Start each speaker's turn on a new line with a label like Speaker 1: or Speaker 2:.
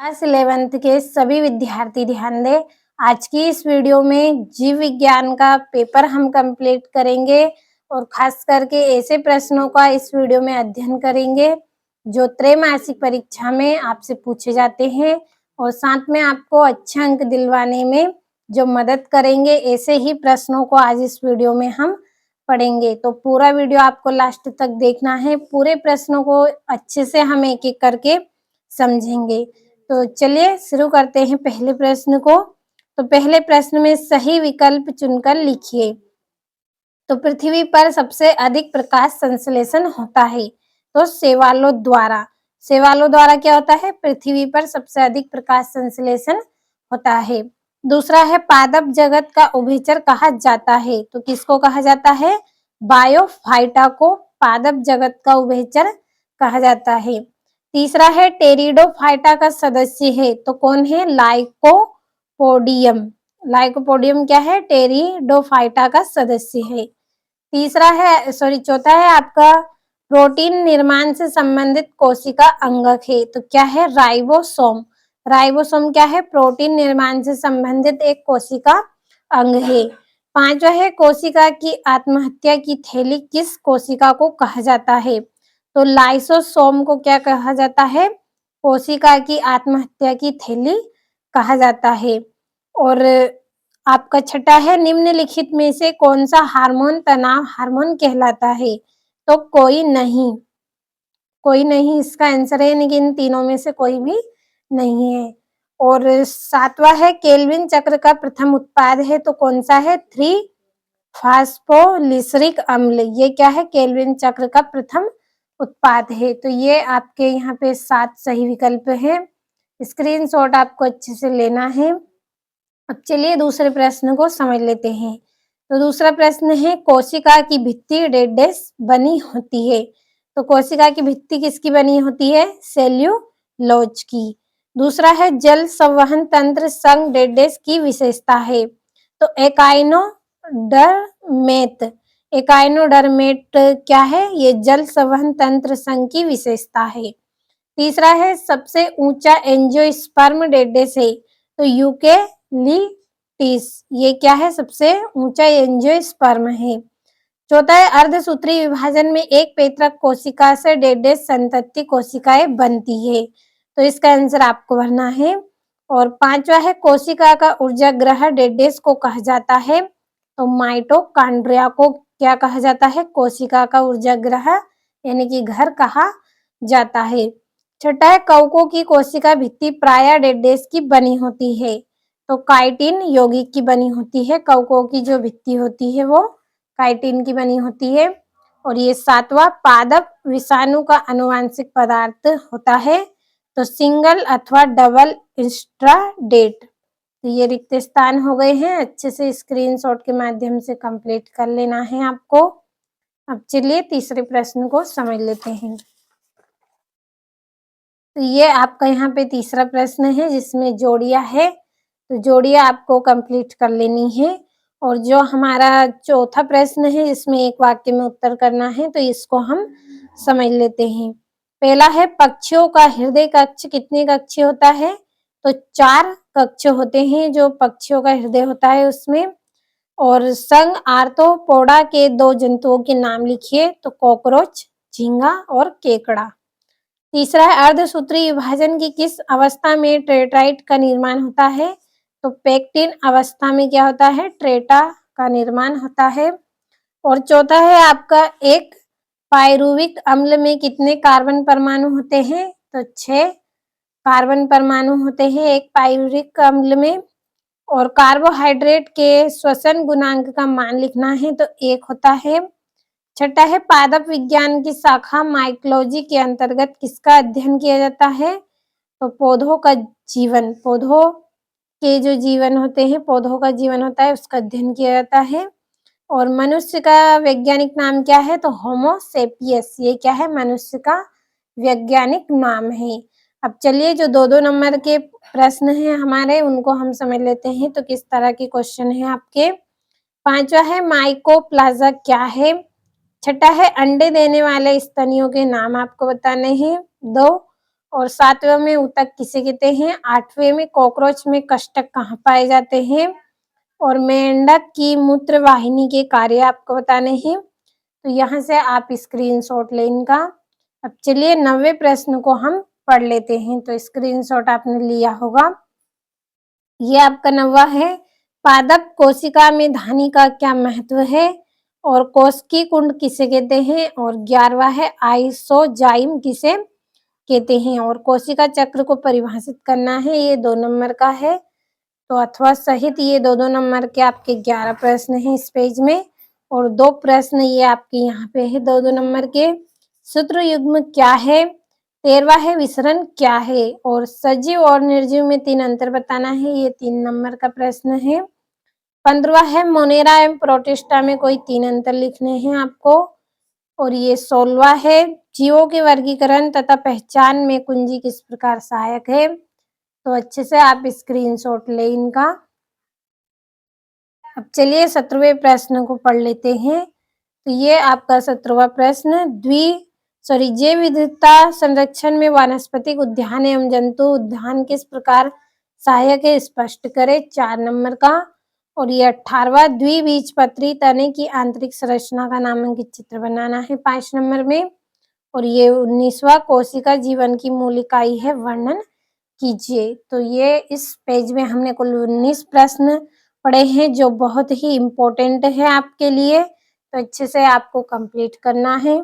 Speaker 1: Class 11th के सभी विद्यार्थी ध्यान दें। आज की इस वीडियो में जीव विज्ञान का पेपर हम कंप्लीट करेंगे और खास करके ऐसे प्रश्नों का इस वीडियो में अध्ययन करेंगे जो त्रैमासिक परीक्षा में आपसे पूछे जाते हैं और साथ में आपको अच्छे अंक दिलवाने में जो मदद करेंगे। ऐसे ही प्रश्नों को आज इस वीडियो में हम पढ़ेंगे, तो पूरा वीडियो आपको लास्ट तक देखना है। पूरे प्रश्नों को अच्छे से हम एक एक करके समझेंगे। तो चलिए शुरू करते हैं पहले प्रश्न को। तो पहले प्रश्न में सही विकल्प चुनकर लिखिए। तो पृथ्वी पर सबसे अधिक प्रकाश संश्लेषण होता है, तो शैवालों द्वारा। शैवालों द्वारा क्या होता है? पृथ्वी पर सबसे अधिक प्रकाश संश्लेषण होता है। दूसरा है पादप जगत का उभयचर कहा जाता है, तो किसको कहा जाता है? बायोफाइटा को पादप जगत का उभयचर कहा जाता है। तीसरा है टेरिडोफाइटा का सदस्य है, तो कौन है? लाइकोपोडियम। लाइकोपोडियम क्या है? टेरिडोफाइटा का सदस्य है। चौथा है आपका प्रोटीन निर्माण से संबंधित कोशिका अंगक है, तो क्या है? राइबोसोम। राइबोसोम क्या है? प्रोटीन निर्माण से संबंधित एक कोशिका अंग है। पांचवा है कोशिका की आत्महत्या की थैली किस कोशिका को कहा जाता है? तो लाइसोसोम को क्या कहा जाता है? कोशिका की आत्महत्या की थैली कहा जाता है। और आपका छठा है निम्नलिखित में से कौन सा हार्मोन तनाव हार्मोन कहलाता है? तो कोई नहीं, कोई नहीं इसका आंसर है, यानी कि इन तीनों में से कोई भी नहीं है। और सातवां है केल्विन चक्र का प्रथम उत्पाद है, तो कौन सा है? 3 फास्फोलिसरिक अम्ल। ये क्या है? केल्विन चक्र का प्रथम उत्पाद है। तो ये आपके यहाँ पे 7 सही विकल्प है। स्क्रीनशॉट आपको अच्छे से लेना है। अब चलिए दूसरे प्रश्न को समझ लेते हैं। तो दूसरा प्रश्न है कोशिका की भित्ति डेडेस बनी होती है, तो कोशिका की भित्ति किसकी बनी होती है? सेल्यूलोज की। दूसरा है जल संवहन तंत्र संग डेडेस की विशेषता है, तो एकाइनोडर्मेट। एकाइनोडर्मेट क्या है? ये जल संवहन तंत्र संघ की विशेषता है। तीसरा है सबसे ऊंचा एंजियोस्पर्म डेडेस है, तो यूकेलिटिस। ये क्या है? सबसे ऊंचा एंजियोस्पर्म है। चौथा है अर्धसूत्री विभाजन में एक पैतृक कोशिका से डेडेस संतति कोशिकाएं बनती है, तो इसका आंसर आपको भरना है। और पांचवा है कोशिका का ऊर्जा ग्रह डेडेस को कहा जाता है, तो माइटोकॉन्ड्रिया को क्या कहा जाता है? कोशिका का ऊर्जा ग्रह यानी कि घर कहा जाता है। छठा है कवकों की कोशिका भित्ति प्राय डेडेस की बनी होती है, तो काइटिन यौगिक की बनी होती है। कवकों की जो भित्ति होती है वो काइटिन की बनी होती है। और ये सातवां पादप विषाणु का अनुवांशिक पदार्थ होता है, तो सिंगल अथवा डबल इंस्ट्राडेट। तो ये रिक्त स्थान हो गए हैं, अच्छे से स्क्रीनशॉट के माध्यम से कंप्लीट कर लेना है आपको। अब चलिए तीसरे प्रश्न को समझ लेते हैं। तो ये आपका यहाँ पे तीसरा प्रश्न है जिसमें जोड़ियां है, तो जोड़ियां आपको कंप्लीट कर लेनी है। और जो हमारा चौथा प्रश्न है इसमें एक वाक्य में उत्तर करना है, तो इसको हम समझ लेते हैं। पहला है पक्षियों का हृदय कक्ष कितने कक्ष होता है? तो 4 कक्ष होते हैं जो पक्षियों का हृदय होता है उसमें। और संघ आर्थ्रोपोडा के 2 जंतुओं के नाम लिखिए, तो कॉकरोच, झींगा और केकड़ा। तीसरा है अर्धसूत्री विभाजन की किस अवस्था में टेट्राइट का निर्माण होता है? तो पेक्टिन अवस्था में क्या होता है? ट्रेटा का निर्माण होता है। और चौथा है आपका एक पाइरुविक अम्ल में कितने कार्बन परमाणु होते हैं? तो 6 कार्बन परमाणु होते हैं एक पाइरुविक अम्ल में। और कार्बोहाइड्रेट के श्वसन गुणांक का मान लिखना है, तो 1 होता है। छठा है पादप विज्ञान की शाखा माइकोलॉजी के अंतर्गत किसका अध्ययन किया जाता है? तो पौधों का जीवन, पौधों के जो जीवन होते हैं, पौधों का जीवन होता है उसका अध्ययन किया जाता है। और मनुष्य का वैज्ञानिक नाम क्या है? तो होमो सेपियस। ये क्या है? मनुष्य का वैज्ञानिक नाम है। अब चलिए जो 2-2 नंबर के प्रश्न हैं हमारे उनको हम समझ लेते हैं, तो किस तरह के क्वेश्चन है आपके। पांचवा है माइकोप्लाज्मा क्या है? छठा है अंडे देने वाले स्तनियों के नाम आपको बताने हैं। 2 और 7वें में ऊतक किसे कहते हैं, 8वें में कॉकरोच में कष्टक कहाँ पाए जाते हैं, और मेंढक की मूत्र वाहिनी के कार्य आपको बताने हैं। तो यहाँ से आप स्क्रीनशॉट लें इनका। अब चलिए 9वें प्रश्न को हम पढ़ लेते हैं। तो स्क्रीनशॉट आपने लिया होगा। ये आपका 9वां है, पादप कोशिका में धानी का क्या महत्व है, और कोशिकी कुंड किसे कहते हैं, और 11वां है, आइसोजाइम किसे कहते हैं, और कोशिका चक्र को परिभाषित करना है। ये 2 नंबर का है। तो अथवा सहित ये 2-2 नंबर के आपके 11 प्रश्न हैं इस पेज में, और 2 प्रश्न ये आपके यहाँ पे है 2-2 नंबर के। सूत्र युग्म क्या है, 13वां है विसरण क्या है, और सजीव और निर्जीव में 3 अंतर बताना है। ये 3 नंबर का प्रश्न है। 15वां है मोनेरा एवं प्रोटिस्टा में कोई 3 अंतर लिखने हैं आपको, और ये 16वां है जीवों के वर्गीकरण तथा पहचान में कुंजी किस प्रकार सहायक है। तो अच्छे से आप स्क्रीनशॉट लें इनका। अब चलिए 17वें प्रश्न को पढ़ लेते हैं। तो ये आपका 17वां प्रश्न, जैव विविधता संरक्षण में वानस्पतिक उद्यान एवं जंतु उद्यान किस प्रकार सहायक है, स्पष्ट करें, 4 नंबर का। और ये 18वां द्विबीजपत्री तने की आंतरिक संरचना का नामांकित चित्र बनाना है 5 नंबर में। और ये 19वां कोशिका जीवन की मूल इकाई है, वर्णन कीजिए। तो ये इस पेज में हमने कुल 19 प्रश्न पढ़े हैं जो बहुत ही इम्पोर्टेंट है आपके लिए। तो अच्छे से आपको कंप्लीट करना है।